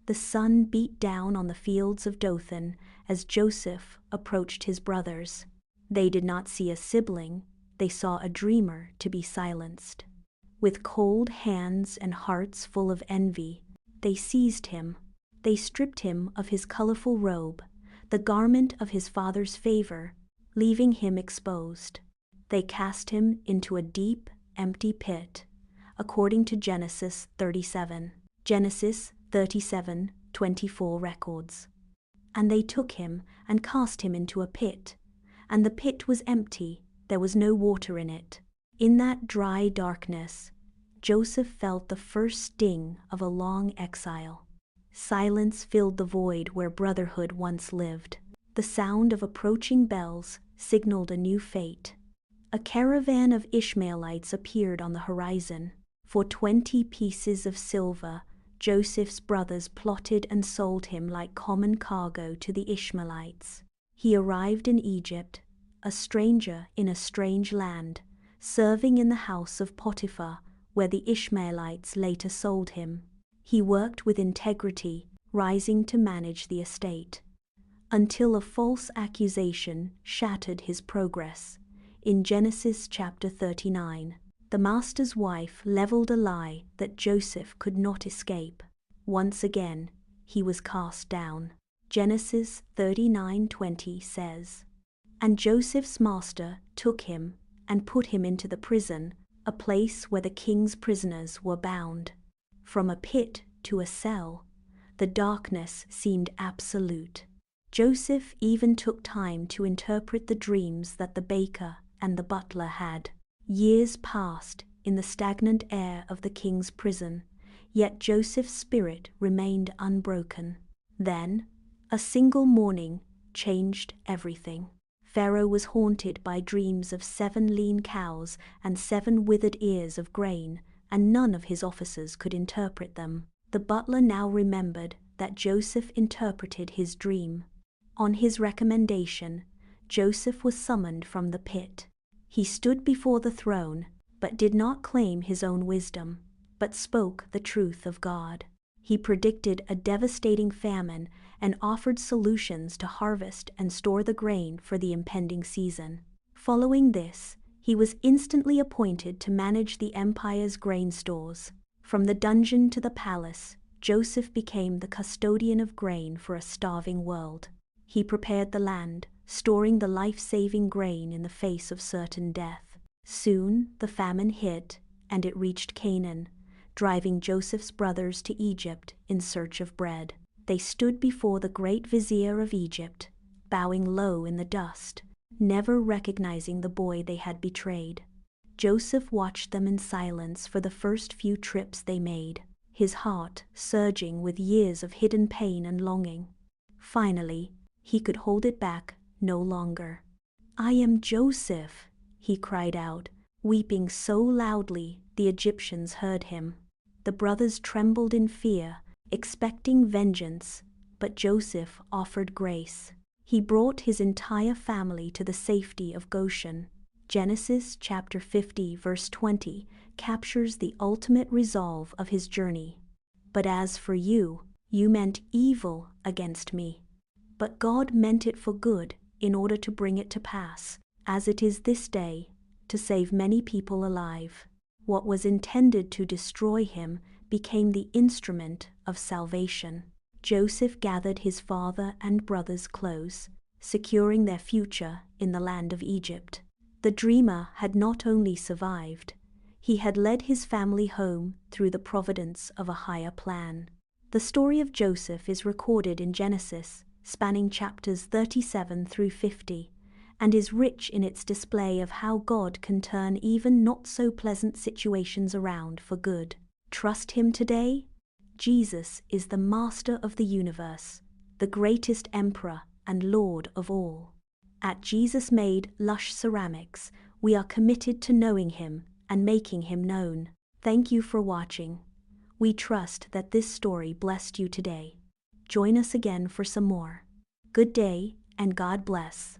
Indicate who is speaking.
Speaker 1: The sun beat down on the fields of Dothan as Joseph approached his brothers. They did not see a sibling, they saw a dreamer to be silenced. With cold hands and hearts full of envy, they seized him. They stripped him of his colorful robe, the garment of his father's favor, leaving him exposed. They cast him into a deep, empty pit, according to Genesis 37. Genesis 37:24 records. And they took him and cast him into a pit, and the pit was empty, there was no water in it. In that dry darkness, Joseph felt the first sting of a long exile. Silence filled the void where brotherhood once lived. The sound of approaching bells signaled a new fate. A caravan of Ishmaelites appeared on the horizon. For 20 pieces of silver, Joseph's brothers plotted and sold him like common cargo to the Ishmaelites. He arrived in Egypt, a stranger in a strange land, serving in the house of Potiphar, where the Ishmaelites later sold him. He worked with integrity, rising to manage the estate, until a false accusation shattered his progress. In Genesis chapter 39, the master's wife leveled a lie that Joseph could not escape. Once again, he was cast down. Genesis 39:20 says, "And Joseph's master took him and put him into the prison, a place where the king's prisoners were bound." From a pit to a cell, the darkness seemed absolute. Joseph even took time to interpret the dreams that the baker and the butler had. Years passed in the stagnant air of the king's prison, yet Joseph's spirit remained unbroken. Then, a single morning changed everything. Pharaoh was haunted by dreams of 7 lean cows and 7 withered ears of grain, and none of his officers could interpret them. The butler now remembered that Joseph interpreted his dream. On his recommendation, Joseph was summoned from the pit. He stood before the throne, but did not claim his own wisdom, but spoke the truth of God. He predicted a devastating famine and offered solutions to harvest and store the grain for the impending season. Following this, he was instantly appointed to manage the empire's grain stores. From the dungeon to the palace, Joseph became the custodian of grain for a starving world. He prepared the land, storing the life-saving grain in the face of certain death. Soon the famine hit, and it reached Canaan, driving Joseph's brothers to Egypt in search of bread. They stood before the great vizier of Egypt, bowing low in the dust, never recognizing the boy they had betrayed. Joseph watched them in silence for the first few trips they made, his heart surging with years of hidden pain and longing. Finally, he could hold it back no longer. "I am Joseph," he cried out, weeping so loudly the Egyptians heard him. The brothers trembled in fear, expecting vengeance, but Joseph offered grace. He brought his entire family to the safety of Goshen. Genesis chapter 50 verse 20 captures the ultimate resolve of his journey. "But as for you, you meant evil against me, but God meant it for good in order to bring it to pass, as it is this day, to save many people alive." What was intended to destroy him became the instrument of salvation. Joseph gathered his father and brothers close, securing their future in the land of Egypt. The dreamer had not only survived, he had led his family home through the providence of a higher plan. The story of Joseph is recorded in Genesis, spanning chapters 37 through 50, and is rich in its display of how God can turn even not-so-pleasant situations around for good. Trust Him today? Jesus is the Master of the universe, the greatest Emperor and Lord of all. At JesusMade-LushCeramics, we are committed to knowing Him and making Him known. Thank you for watching. We trust that this story blessed you today. Join us again for some more. Good day and God bless.